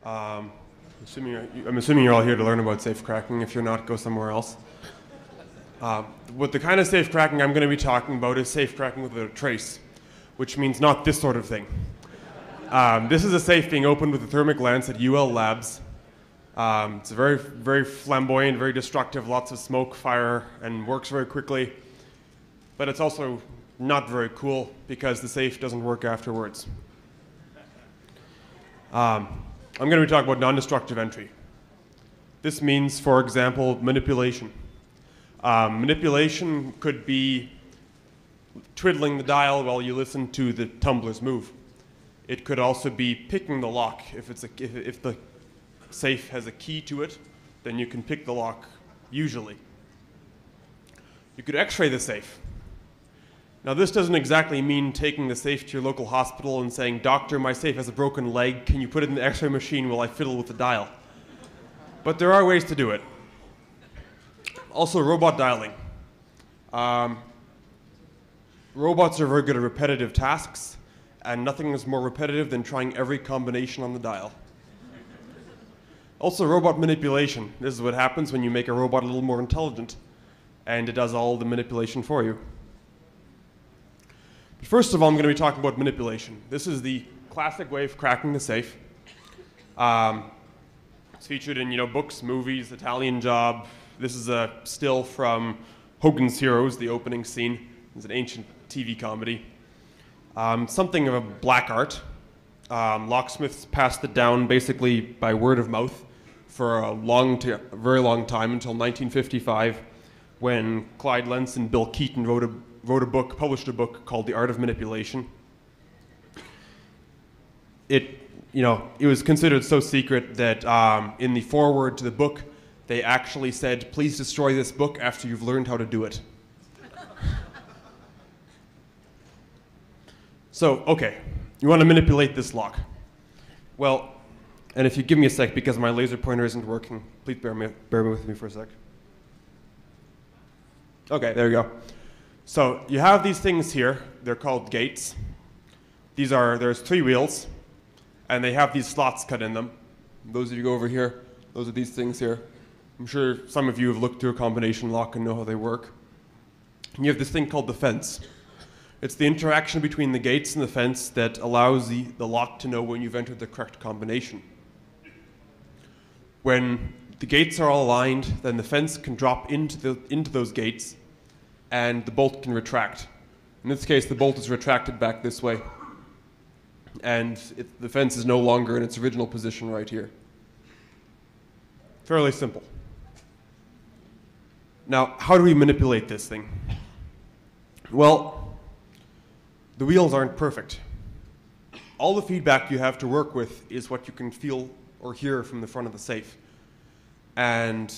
Um, I'm assuming you're all here to learn about safe cracking. If you're not, go somewhere else. What the kind of safe cracking I'm going to be talking about is safe cracking with a trace, which means not this sort of thing. This is a safe being opened with a thermic lens at UL Labs. It's very, very flamboyant, very destructive, lots of smoke, fire, and works very quickly. But it's also not very cool because the safe doesn't work afterwards. I'm going to be talking about non-destructive entry. This means, for example, manipulation. Manipulation could be twiddling the dial while you listen to the tumblers move. It could also be picking the lock. If the safe has a key to it, then you can pick the lock, usually. You could x-ray the safe. Now, this doesn't exactly mean taking the safe to your local hospital and saying, "Doctor, my safe has a broken leg. Can you put it in the x-ray machine while I fiddle with the dial?" But there are ways to do it. Also, robot dialing. Robots are very good at repetitive tasks, and nothing is more repetitive than trying every combination on the dial. Also, robot manipulation. This is what happens when you make a robot a little more intelligent, and it does all the manipulation for you. But first of all, I'm going to be talking about manipulation. This is the classic way of cracking the safe. It's featured in books, movies, Italian Job. This is a still from Hogan's Heroes, the opening scene. It's an ancient TV comedy. Something of a black art. Locksmiths passed it down basically by word of mouth for a very long time until 1955, when Clyde Lentz and Bill Keaton published a book called The Art of Manipulation. It was considered so secret that in the foreword to the book, they actually said, "Please destroy this book after you've learned how to do it." So, okay, you want to manipulate this lock. Well, and if you give me a sec because my laser pointer isn't working, please bear with me for a sec. Okay, there you go. So you have these things here. They're called gates. There's 3 wheels, and they have these slots cut in them. Those of you go over here, those are these things here. I'm sure some of you have looked through a combination lock and know how they work. And you have this thing called the fence. It's the interaction between the gates and the fence that allows the lock to know when you've entered the correct combination. When the gates are all aligned, then the fence can drop into those gates, and the bolt can retract. In this case, the bolt is retracted back this way, and the fence is no longer in its original position right here. Fairly simple. Now, how do we manipulate this thing? Well, the wheels aren't perfect. All the feedback you have to work with is what you can feel or hear from the front of the safe. And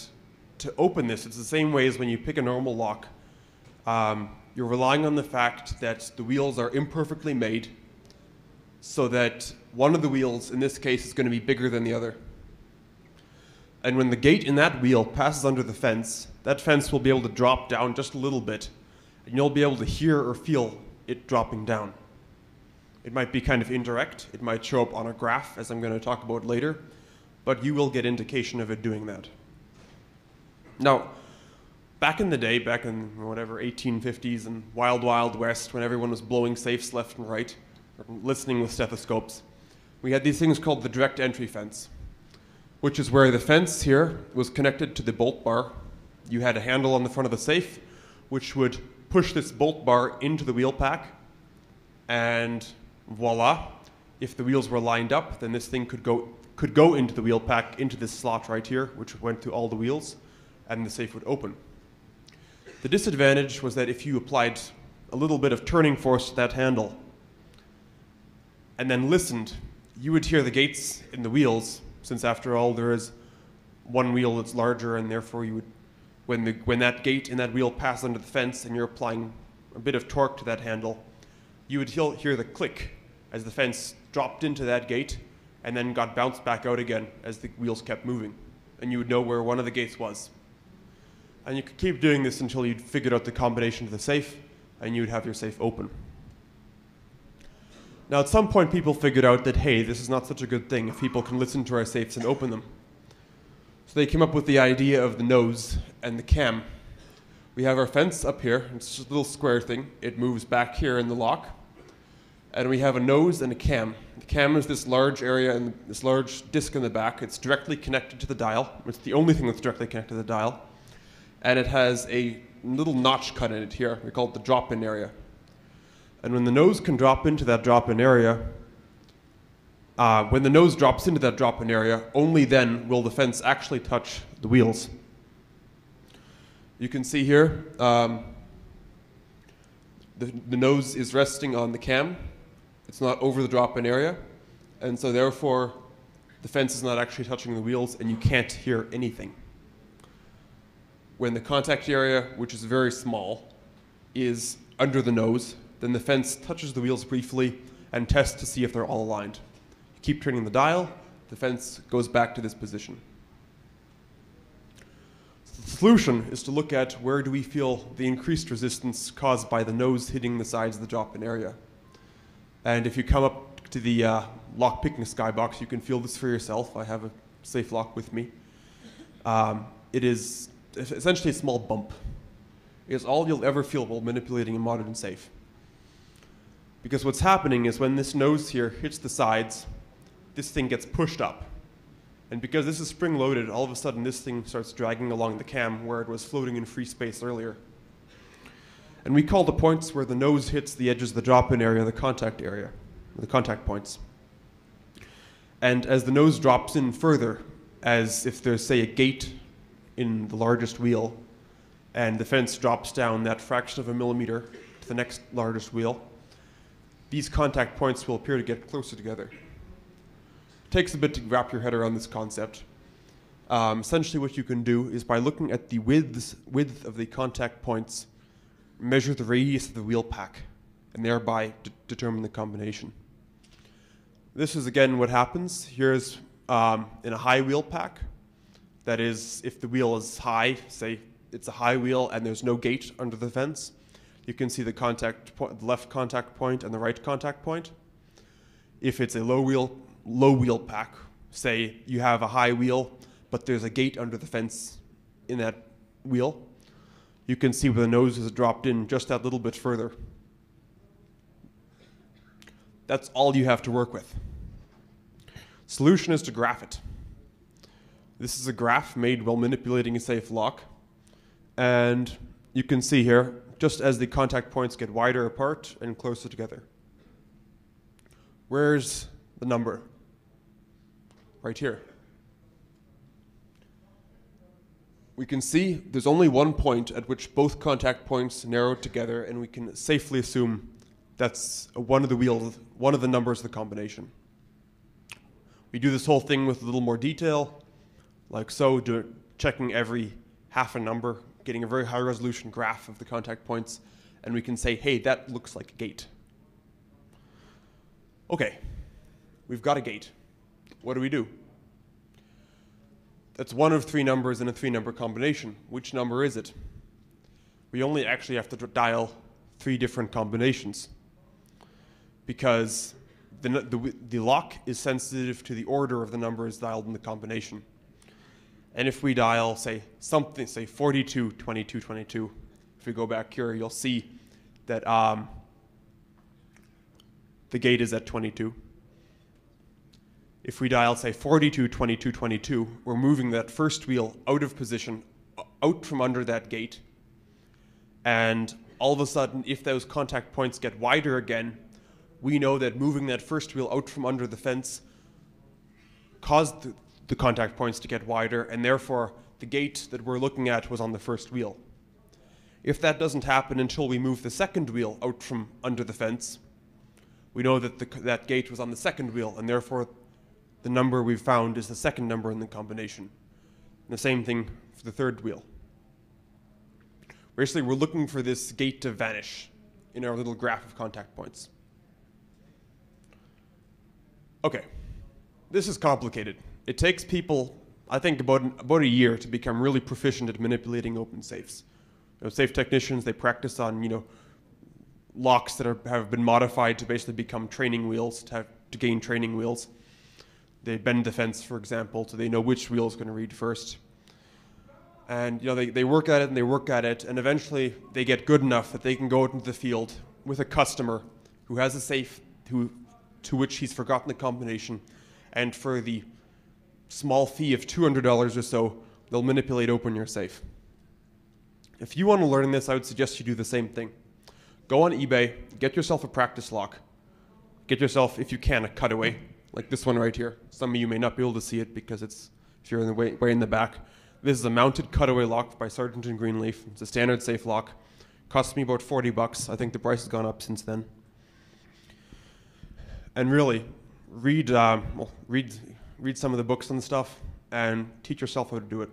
to open this, it's the same way as when you pick a normal lock. You're relying on the fact that the wheels are imperfectly made so that one of the wheels, in this case, is going to be bigger than the other. And when the gate in that wheel passes under the fence, that fence will be able to drop down just a little bit, and you'll be able to hear or feel it dropping down. It might be kind of indirect. It might show up on a graph, as I'm going to talk about later, but you will get indication of it doing that. Now, back in the day, back in 1850s and wild, wild west, when everyone was blowing safes left and right, or listening with stethoscopes, we had these things called the direct entry fence, which is where the fence here was connected to the bolt bar. You had a handle on the front of the safe, which would push this bolt bar into the wheel pack, and voila, if the wheels were lined up, then this thing could go into the wheel pack, into this slot right here, which went through all the wheels, and the safe would open. The disadvantage was that if you applied a little bit of turning force to that handle and then listened, you would hear the gates in the wheels, since after all there is one wheel that's larger, and therefore you would, when that gate in that wheel passes under the fence and you're applying a bit of torque to that handle, you would hear the click as the fence dropped into that gate and then got bounced back out again as the wheels kept moving, and you would know where one of the gates was. And you could keep doing this until you'd figured out the combination to the safe, and you'd have your safe open. Now, at some point, people figured out that, hey, this is not such a good thing if people can listen to our safes and open them. So they came up with the idea of the nose and the cam. We have our fence up here. It's just a little square thing. It moves back here in the lock. And we have a nose and a cam. The cam is this large area and this large disc in the back. It's directly connected to the dial. It's the only thing that's directly connected to the dial. And it has a little notch cut in it here. We call it the drop-in area. And when the nose can drop into that drop-in area, when the nose drops into that drop-in area, only then will the fence actually touch the wheels. You can see here, the nose is resting on the cam. It's not over the drop-in area, and so therefore the fence is not actually touching the wheels and you can't hear anything. When the contact area, which is very small, is under the nose, then the fence touches the wheels briefly and tests to see if they're all aligned. You keep turning the dial, the fence goes back to this position. The solution is to look at where do we feel the increased resistance caused by the nose hitting the sides of the drop-in area. And if you come up to the lock picking skybox, you can feel this for yourself. I have a safe lock with me. It is essentially a small bump. It's all you'll ever feel while manipulating a modern safe. Because what's happening is when this nose here hits the sides, this thing gets pushed up. And because this is spring-loaded, all of a sudden this thing starts dragging along the cam where it was floating in free space earlier. And we call the points where the nose hits the edges of the drop-in area the contact points. And as the nose drops in further, as if there's, say, a gate in the largest wheel, and the fence drops down that fraction of a millimeter to the next largest wheel, these contact points will appear to get closer together. It takes a bit to wrap your head around this concept. Essentially what you can do is by looking at the width of the contact points, measure the radius of the wheel pack, and thereby determine the combination. This is again what happens. Here's in a high wheel pack. That is, if the wheel is high, say it's a high wheel and there's no gate under the fence, you can see the left contact point and the right contact point. If it's a low wheel pack, say you have a high wheel, but there's a gate under the fence in that wheel, you can see where the nose has dropped in just that little bit further. That's all you have to work with. Solution is to graph it. This is a graph made while manipulating a safe lock. And you can see here, just as the contact points get wider apart and closer together. Where's the number? Right here. We can see there's only one point at which both contact points narrow together, and we can safely assume that's one of the numbers of the combination. We do this whole thing with a little more detail, like so, checking every half a number, getting a very high resolution graph of the contact points, and we can say, hey, that looks like a gate. Okay, we've got a gate. What do we do? That's one of three numbers in a three-number combination. Which number is it? We only actually have to dial three different combinations because the lock is sensitive to the order of the numbers dialed in the combination. And if we dial, say 42, 22, 22, if we go back here, you'll see that the gate is at 22. If we dial, say, 42, 22, 22, we're moving that first wheel out of position, out from under that gate. And all of a sudden, if those contact points get wider again, we know that moving that first wheel out from under the fence caused the contact points to get wider, and therefore the gate that we're looking at was on the first wheel. If that doesn't happen until we move the second wheel out from under the fence, we know that that gate was on the second wheel, and therefore the number we've found is the second number in the combination. And the same thing for the third wheel. Basically, we're looking for this gate to vanish in our little graph of contact points. Okay, this is complicated. It takes people, I think, about a year to become really proficient at manipulating open safes. Safe technicians, they practice on, locks that have been modified to basically become training wheels, to gain training wheels. They bend the fence, for example, so they know which wheel is going to read first. And they work at it and they work at it, and eventually they get good enough that they can go out into the field with a customer who has a safe to which he's forgotten the combination, and for the small fee of $200 or so, they'll manipulate open your safe. If you want to learn this, I would suggest you do the same thing. Go on eBay, get yourself a practice lock. Get yourself, if you can, a cutaway, like this one right here. Some of you may not be able to see it because it's, if you're way in the back. This is a mounted cutaway lock by Sargent & Greenleaf. It's a standard safe lock. Cost me about $40. I think the price has gone up since then. And really, read some of the books and stuff and teach yourself how to do it.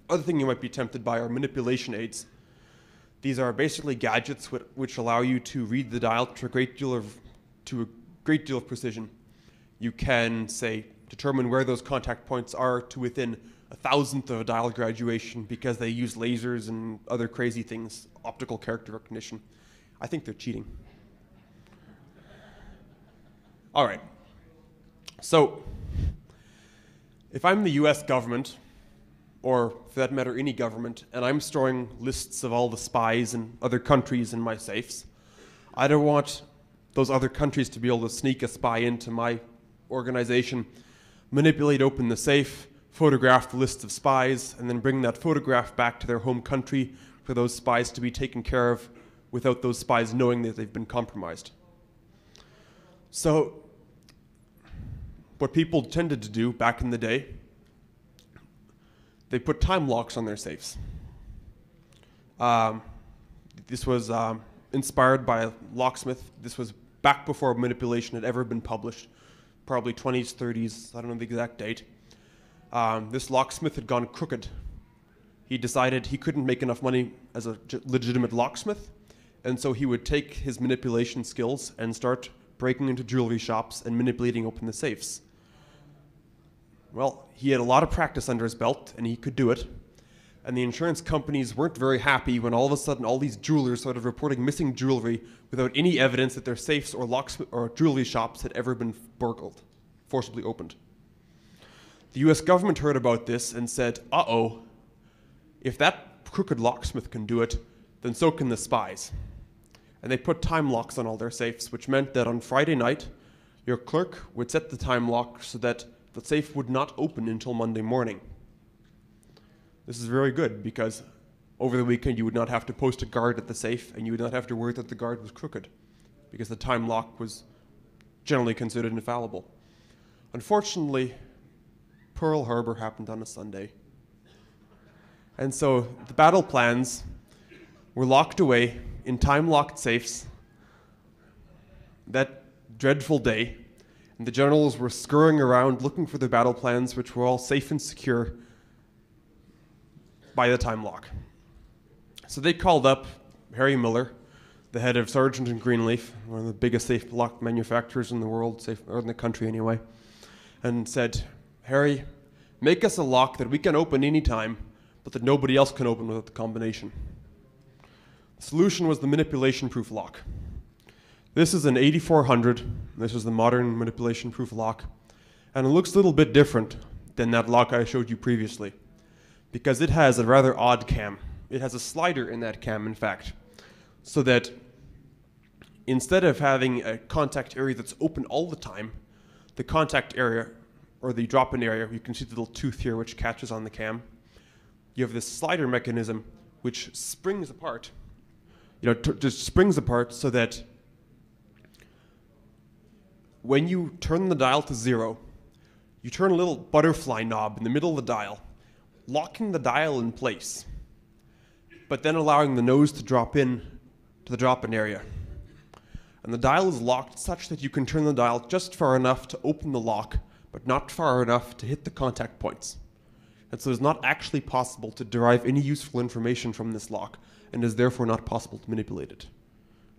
Other thing you might be tempted by are manipulation aids. These are basically gadgets which allow you to read the dial to a great deal of precision. You can, say, determine where those contact points are to within a thousandth of a dial graduation because they use lasers and other crazy things, optical character recognition. I think they're cheating. All right. So, if I'm the US government, or for that matter any government, and I'm storing lists of all the spies in other countries in my safes, I don't want those other countries to be able to sneak a spy into my organization, manipulate open the safe, photograph the list of spies, and then bring that photograph back to their home country for those spies to be taken care of without those spies knowing that they've been compromised. So, what people tended to do back in the day, they put time locks on their safes. This was inspired by a locksmith. This was back before manipulation had ever been published, probably 20s, 30s, I don't know the exact date. This locksmith had gone crooked. He decided he couldn't make enough money as a legitimate locksmith, and so he would take his manipulation skills and start breaking into jewelry shops and manipulating open the safes. Well, he had a lot of practice under his belt, and he could do it. And the insurance companies weren't very happy when all of a sudden all these jewelers started reporting missing jewelry without any evidence that their safes or or jewelry shops had ever been burgled, forcibly opened. The US government heard about this and said, uh-oh, if that crooked locksmith can do it, then so can the spies. And they put time locks on all their safes, which meant that on Friday night, your clerk would set the time lock so that the safe would not open until Monday morning. This is very good because over the weekend you would not have to post a guard at the safe and you would not have to worry that the guard was crooked because the time lock was generally considered infallible. Unfortunately, Pearl Harbor happened on a Sunday. And so the battle plans were locked away in time-locked safes that dreadful day. And the generals were scurrying around looking for their battle plans, which were all safe and secure by the time lock. So they called up Harry Miller, the head of Sargent & Greenleaf, one of the biggest safe lock manufacturers in the world, or in the country anyway, and said, Harry, make us a lock that we can open any time, but that nobody else can open without the combination. The solution was the manipulation-proof lock. This is an 8400. This is the modern manipulation-proof lock. And it looks a little bit different than that lock I showed you previously because it has a rather odd cam. It has a slider in that cam, in fact, so that instead of having a contact area that's open all the time, the contact area, or the drop-in area, you can see the little tooth here which catches on the cam, you have this slider mechanism which springs apart, just springs apart so that when you turn the dial to 0, you turn a little butterfly knob in the middle of the dial, locking the dial in place, but then allowing the nose to drop in to the drop-in area. And the dial is locked such that you can turn the dial just far enough to open the lock, but not far enough to hit the contact points. And so it's not actually possible to derive any useful information from this lock, and is therefore not possible to manipulate it.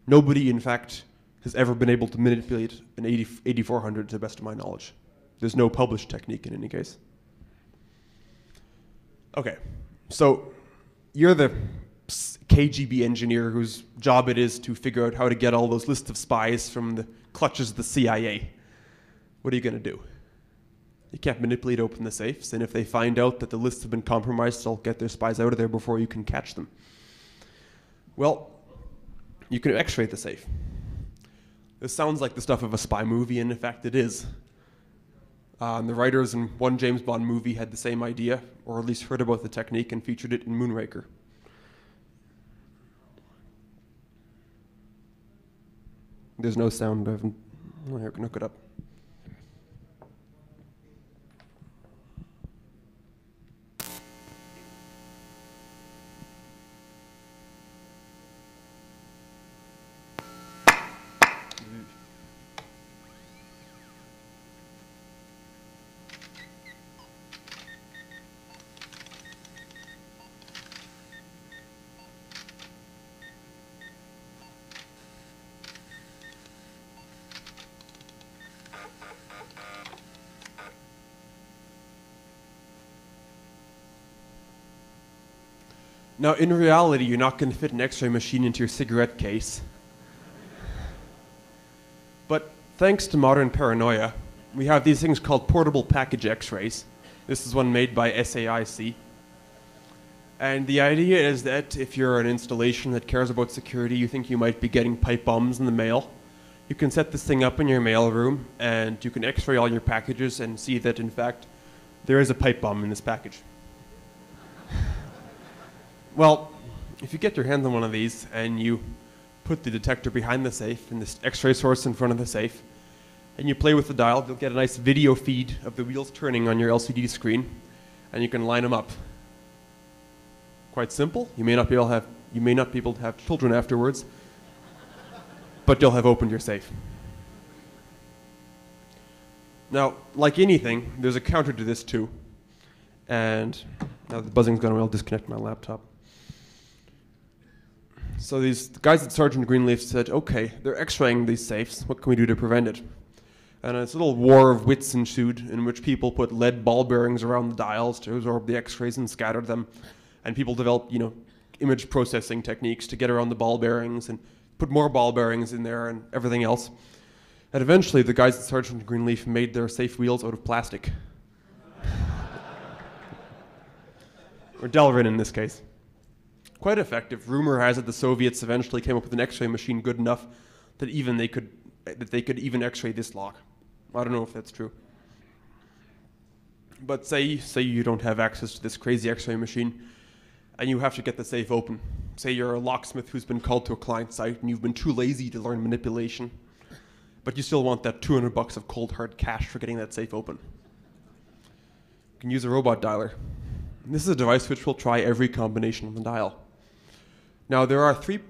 Nobody, in fact, has ever been able to manipulate an 8400 to the best of my knowledge. There's no published technique in any case. Okay, so you're the KGB engineer whose job it is to figure out how to get all those lists of spies from the clutches of the CIA. What are you going to do? You can't manipulate open the safes, and if they find out that the lists have been compromised, they'll get their spies out of there before you can catch them. Well, you can X-ray the safe. This sounds like the stuff of a spy movie, and in fact it is. The writers in one James Bond movie had the same idea, or at least heard about the technique and featured it in Moonraker. There's no sound. I haven't look it up. Now, in reality, you're not going to fit an X-ray machine into your cigarette case. But thanks to modern paranoia, we have these things called portable package X-rays. This is one made by SAIC. And the idea is that if you're an installation that cares about security, you think you might be getting pipe bombs in the mail, you can set this thing up in your mail room and you can X-ray all your packages and see that, in fact, there is a pipe bomb in this package. Well, if you get your hands on one of these and you put the detector behind the safe and this X-ray source in front of the safe, and you play with the dial, you'll get a nice video feed of the wheels turning on your LCD screen, and you can line them up. Quite simple. You may not be able to have children afterwards, but you'll have opened your safe. Now, like anything, there's a counter to this too. And now the buzzing's gone away, I'll disconnect my laptop. So these guys at Sergeant Greenleaf said, okay, they're X-raying these safes. What can we do to prevent it? And this little war of wits ensued in which people put lead ball bearings around the dials to absorb the X-rays and scattered them. And people developed, image processing techniques to get around the ball bearings and put more ball bearings in there and everything else. And eventually, the guys at Sergeant Greenleaf made their safe wheels out of plastic. Or Delrin in this case. Quite effective. Rumor has it the Soviets eventually came up with an X-ray machine good enough that they could even X-ray this lock. I don't know if that's true. But say you don't have access to this crazy X-ray machine and you have to get the safe open. Say you're a locksmith who's been called to a client site and you've been too lazy to learn manipulation, but you still want that $200 of cold hard cash for getting that safe open. You can use a robot dialer. This is a device which will try every combination on the dial. Now, there are three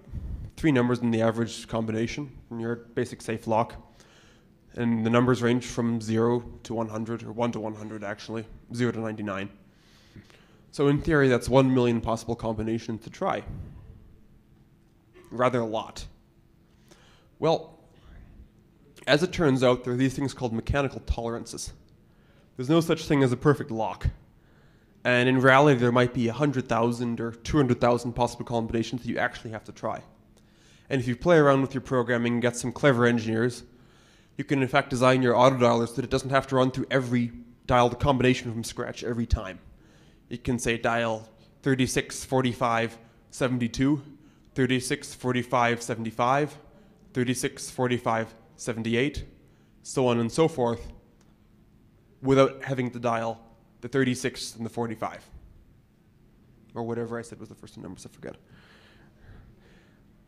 numbers in the average combination in your basic safe lock. And the numbers range from 0 to 100, or 1 to 100 actually, 0 to 99. So in theory, that's 1 million possible combinations to try. Rather a lot. Well, as it turns out, there are these things called mechanical tolerances. There's no such thing as a perfect lock. And in reality, there might be 100,000 or 200,000 possible combinations that you actually have to try. And if you play around with your programming and get some clever engineers, you can in fact design your auto dialer so that it doesn't have to run through every dialed combination from scratch every time. It can say dial 36, 45, 72, 36, 45, 75, 36, 45, 78, so on and so forth, without having to dial the 36 and the 45. Or whatever I said was the first two numbers, I forget.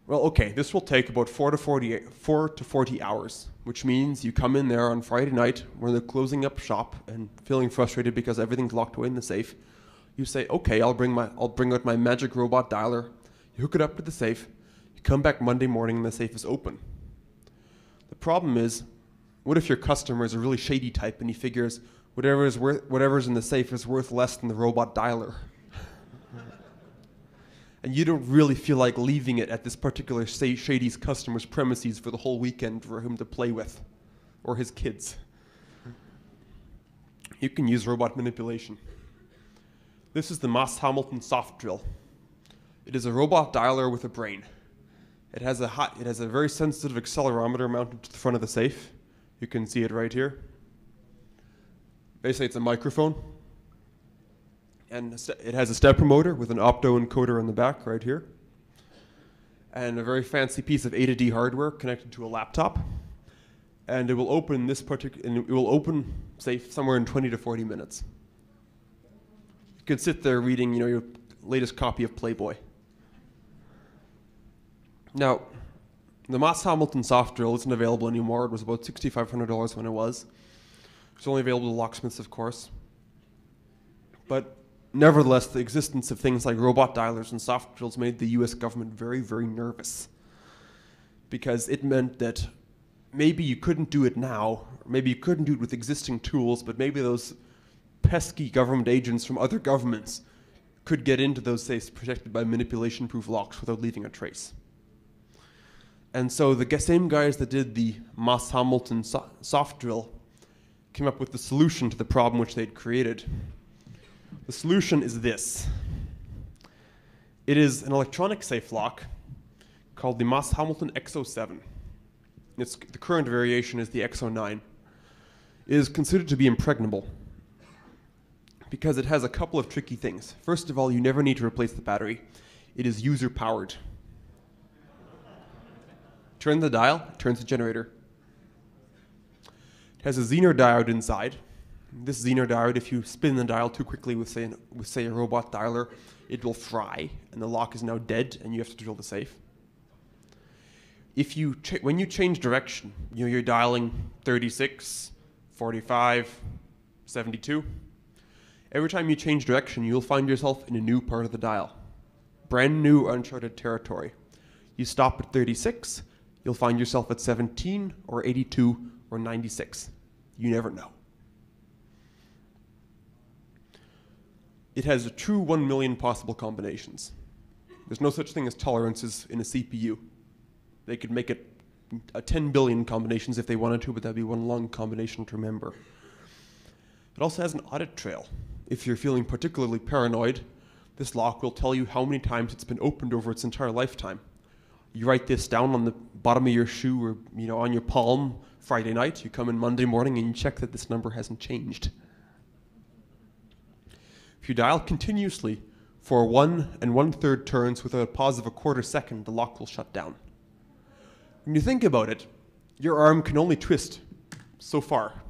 Well, okay, this will take about 4 to 40 hours, which means you come in there on Friday night when they're closing up shop and feeling frustrated because everything's locked away in the safe. You say, okay, I'll bring out my magic robot dialer. You hook it up to the safe. You come back Monday morning and the safe is open. The problem is, what if your customer is a really shady type and he figures whatever's in the safe is worth less than the robot dialer? And you don't really feel like leaving it at this particular shady's customer's premises for the whole weekend for him to play with, or his kids. You can use robot manipulation. This is the Moss Hamilton soft drill. It is a robot dialer with a brain. It has a very sensitive accelerometer mounted to the front of the safe. You can see it right here. Basically, it's a microphone. And it has a stepper motor with an opto encoder in the back right here. And a very fancy piece of A to D hardware connected to a laptop. And it will open safe somewhere in 20 to 40 minutes. You could sit there reading, your latest copy of Playboy. Now, the Moss Hamilton soft drill isn't available anymore. It was about $6,500 when it was. It's only available to locksmiths, of course. But nevertheless, the existence of things like robot dialers and soft drills made the US government very, very nervous. Because it meant that maybe you couldn't do it now, or maybe you couldn't do it with existing tools, but maybe those pesky government agents from other governments could get into those safes protected by manipulation-proof locks without leaving a trace. And so the same guys that did the Moss Hamilton soft drill came up with the solution to the problem which they'd created. The solution is this. It is an electronic safe lock called the Moss Hamilton X07. The current variation is the X09. It is considered to be impregnable because it has a couple of tricky things. First of all, you never need to replace the battery. It is user-powered. Turn the dial, it turns the generator. It has a Zener diode inside. This Zener diode, if you spin the dial too quickly with say a robot dialer, it will fry, and the lock is now dead, and you have to drill the safe. When you change direction, you're dialing 36, 45, 72. Every time you change direction, you'll find yourself in a new part of the dial. Brand new uncharted territory. You stop at 36, you'll find yourself at 17 or 82 or 96. You never know. It has a true 1 million possible combinations. There's no such thing as tolerances in a CPU. They could make it 10 billion combinations if they wanted to, but that'd be one long combination to remember. It also has an audit trail. If you're feeling particularly paranoid, this lock will tell you how many times it's been opened over its entire lifetime. You write this down on the bottom of your shoe or on your palm Friday night. You come in Monday morning and you check that this number hasn't changed. If you dial continuously for 1 1/3 turns without a pause of a quarter second, the lock will shut down. When you think about it, your arm can only twist so far.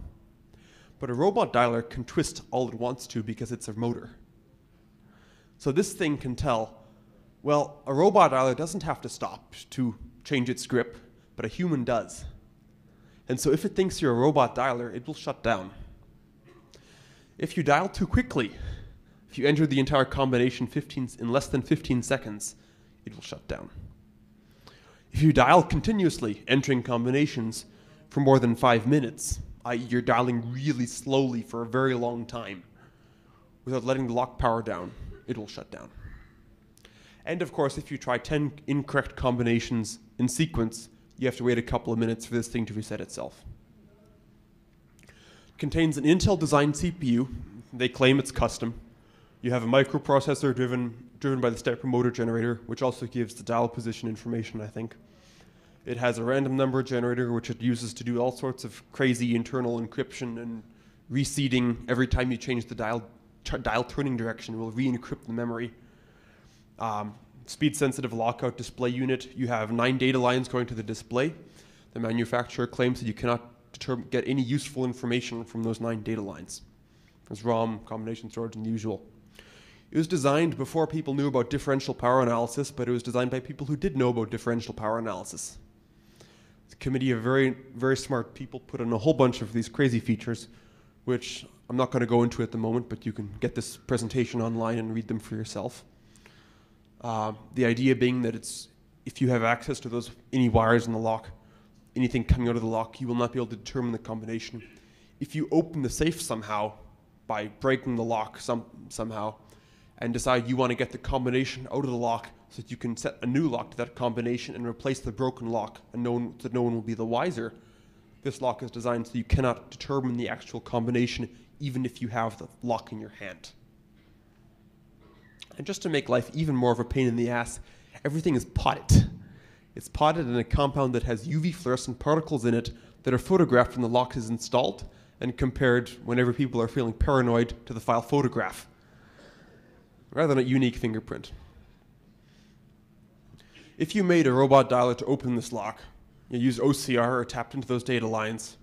But a robot dialer can twist all it wants to because it's a motor. So this thing can tell, well, a robot dialer doesn't have to stop to change its grip, but a human does. And so if it thinks you're a robot dialer, it will shut down. If you dial too quickly, if you enter the entire combination in less than 15 seconds, it will shut down. If you dial continuously, entering combinations for more than 5 minutes, i.e. you're dialing really slowly for a very long time, without letting the lock power down, it will shut down. And of course, if you try 10 incorrect combinations in sequence, you have to wait a couple of minutes for this thing to reset itself. It contains an Intel designed CPU. They claim it's custom. You have a microprocessor driven by the stepper motor generator, which also gives the dial position information, I think. It has a random number generator, which it uses to do all sorts of crazy internal encryption and reseeding. Every time you change the dial turning direction, it will re-encrypt the memory. Speed-sensitive lockout display unit. You have 9 data lines going to the display. The manufacturer claims that you cannot get any useful information from those 9 data lines. There's ROM, combination storage, and the usual. It was designed before people knew about differential power analysis, but it was designed by people who did know about differential power analysis. The committee of very, very smart people put in a whole bunch of these crazy features, which I'm not going to go into at the moment, but you can get this presentation online and read them for yourself. The idea being that if you have access to any wires in the lock, anything coming out of the lock, you will not be able to determine the combination. If you open the safe somehow by breaking the lock somehow and decide you want to get the combination out of the lock so that you can set a new lock to that combination and replace the broken lock and no one will be the wiser, this lock is designed so you cannot determine the actual combination even if you have the lock in your hand. And just to make life even more of a pain in the ass, everything is potted. It's potted in a compound that has UV fluorescent particles in it that are photographed when the lock is installed and compared whenever people are feeling paranoid to the file photograph, rather than a unique fingerprint. If you made a robot dialer to open this lock, you used OCR or tapped into those data lines,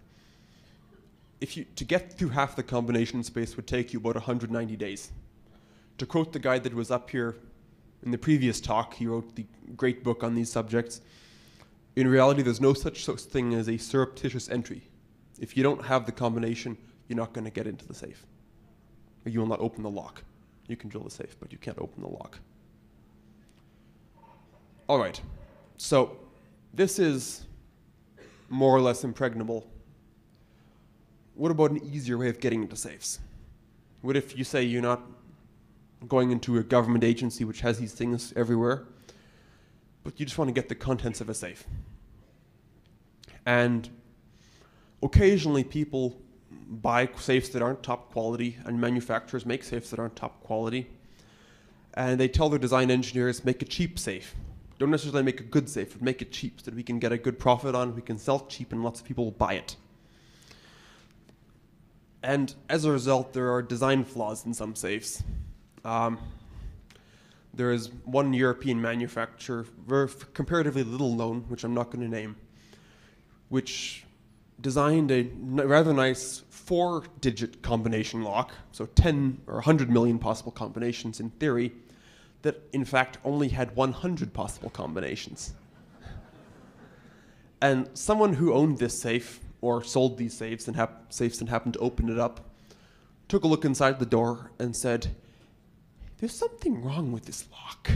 to get through half the combination space would take you about 190 days. To quote the guy that was up here in the previous talk, he wrote the great book on these subjects, in reality there's no such thing as a surreptitious entry. If you don't have the combination, you're not going to get into the safe. Or you will not open the lock. You can drill the safe, but you can't open the lock. All right, so this is more or less impregnable. What about an easier way of getting into safes? What if you say you're not going into a government agency which has these things everywhere, but you just want to get the contents of a safe? And occasionally people buy safes that aren't top quality, and manufacturers make safes that aren't top quality, and they tell their design engineers, make a cheap safe. Don't necessarily make a good safe, but make it cheap so that we can get a good profit on it, we can sell it cheap, and lots of people will buy it. And as a result, there are design flaws in some safes. There is one European manufacturer, very comparatively little known, which I'm not going to name, which designed a rather nice 4-digit combination lock, so 10 or 100 million possible combinations in theory, that in fact only had 100 possible combinations. And someone who owned this safe, or sold these safes and happened to open it up, took a look inside the door and said, "There's something wrong with this lock."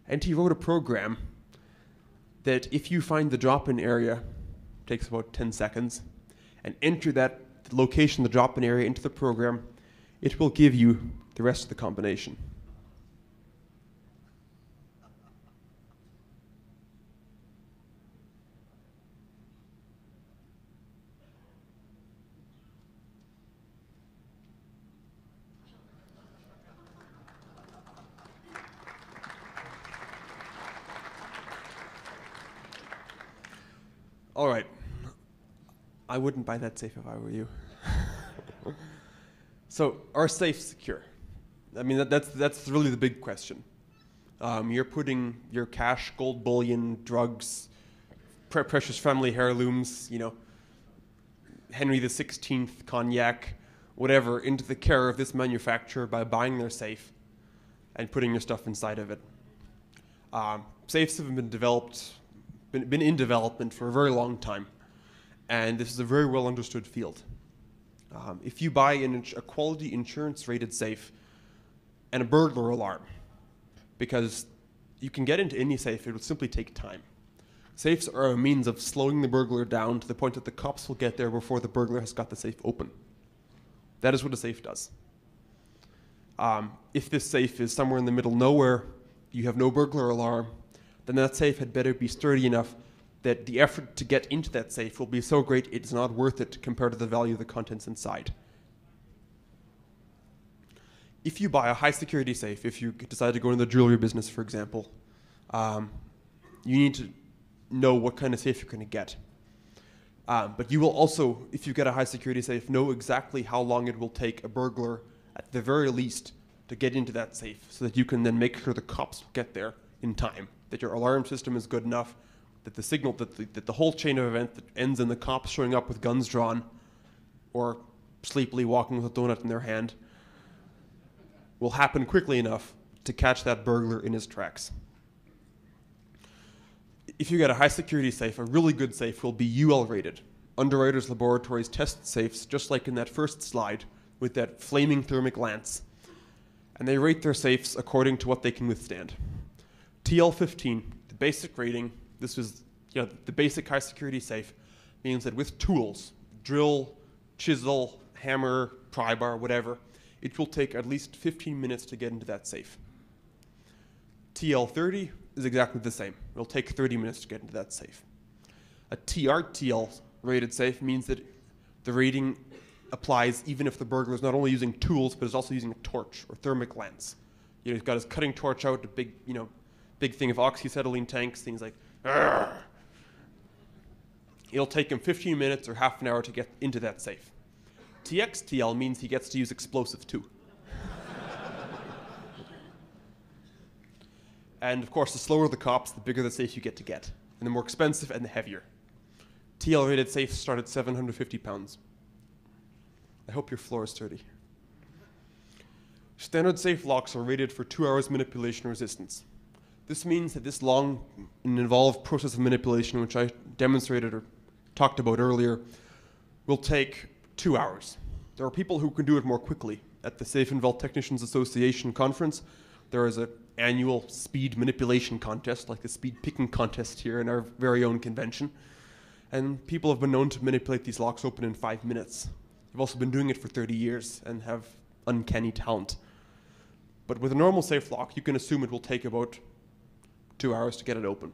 And he wrote a program that if you find the drop-in area, takes about 10 seconds, and enter that location, the drop-in area, into the program, it will give you the rest of the combination. All right. I wouldn't buy that safe if I were you. So, are safes secure? I mean, that's really the big question. You're putting your cash, gold bullion, drugs, precious family heirlooms, Henry XVI cognac, whatever, into the care of this manufacturer by buying their safe and putting your stuff inside of it. Safes have been in development for a very long time, and this is a very well understood field. If you buy a quality insurance rated safe and a burglar alarm, because you can get into any safe, it will simply take time. Safes are a means of slowing the burglar down to the point that the cops will get there before the burglar has got the safe open. That is what a safe does. If this safe is somewhere in the middle of nowhere, you have no burglar alarm, then that safe had better be sturdy enough that the effort to get into that safe will be so great it's not worth it compared to the value of the contents inside. If you buy a high security safe, if you decide to go into the jewelry business, for example, you need to know what kind of safe you're going to get. But you will also, if you get a high security safe, know exactly how long it will take a burglar, at the very least, to get into that safe, so that you can then make sure the cops will get there in time, that your alarm system is good enough, that the signal, that the whole chain of events that ends in the cops showing up with guns drawn or sleepily walking with a donut in their hand will happen quickly enough to catch that burglar in his tracks. If you get a high security safe, a really good safe will be UL rated. Underwriters Laboratories test safes just like in that first slide with that flaming thermic lance. And they rate their safes according to what they can withstand. TL15, the basic rating, this is the basic high security safe, means that with tools, drill, chisel, hammer, pry bar, whatever, it will take at least 15 minutes to get into that safe. TL30 is exactly the same. It'll take 30 minutes to get into that safe. A TRTL rated safe means that the rating applies even if the burglar is not only using tools, but is also using a torch or thermic lance. He's got his cutting torch out, a big, big thing of oxyacetylene tanks, things like, "Argh." It'll take him 15 minutes or half an hour to get into that safe. TXTL means he gets to use explosives too. And of course, the slower the cops, the bigger the safe you get, and the more expensive and the heavier. TL-rated safes start at 750 pounds. I hope your floor is sturdy. Standard safe locks are rated for 2 hours manipulation resistance. This means that this long and involved process of manipulation, which I demonstrated or talked about earlier, will take 2 hours. There are people who can do it more quickly. At the Safe and Vault Technicians Association conference, there is an annual speed manipulation contest, like the speed picking contest here in our very own convention. And people have been known to manipulate these locks open in 5 minutes. They've also been doing it for 30 years and have uncanny talent. But with a normal safe lock, you can assume it will take about 2 hours to get it open,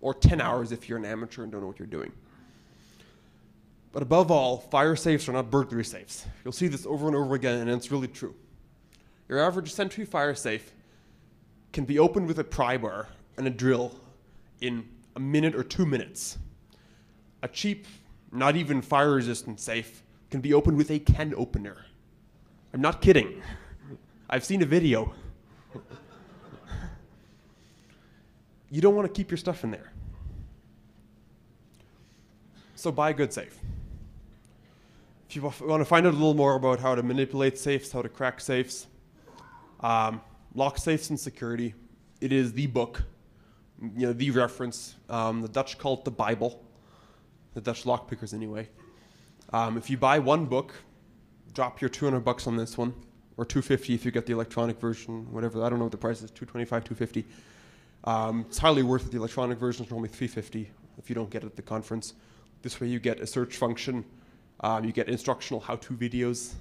or 10 hours if you're an amateur and don't know what you're doing. But above all, fire safes are not burglary safes. You'll see this over and over again, and it's really true. Your average Sentry fire safe can be opened with a pry bar and a drill in a minute or 2 minutes. A cheap, not even fire-resistant safe can be opened with a can opener. I'm not kidding. I've seen a video. You don't want to keep your stuff in there. So buy a good safe. If you want to find out a little more about how to manipulate safes, how to crack safes, Lock Safes and Security, it is the book, the reference. The Dutch call it the Bible, the Dutch lockpickers anyway. If you buy one book, drop your $200 on this one, or $250 if you get the electronic version, whatever. I don't know what the price is, $225, $250. It's highly worth it. The electronic version is only $350 if you don't get it at the conference. This way you get a search function, you get instructional how-to videos,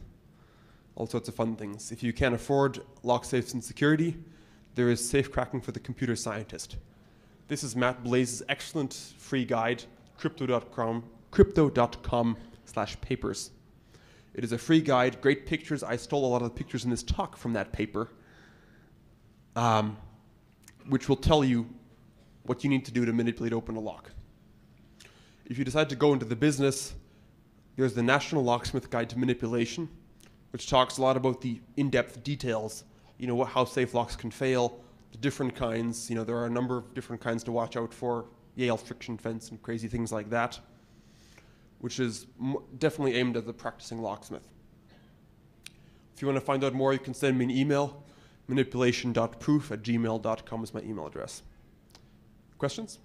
all sorts of fun things. If you can't afford Lock Safes and Security, there is Safe Cracking for the Computer Scientist. This is Matt Blaze's excellent free guide, crypto.com/papers. It is a free guide, great pictures. I stole a lot of the pictures in this talk from that paper, which will tell you what you need to do to manipulate open a lock. If you decide to go into the business, there's the National Locksmith Guide to Manipulation, which talks a lot about the in-depth details, how safe locks can fail, the different kinds. There are a number of different kinds to watch out for, Yale friction fence and crazy things like that, which is definitely aimed at the practicing locksmith. If you want to find out more, you can send me an email. Manipulation.proof@gmail.com is my email address. Questions?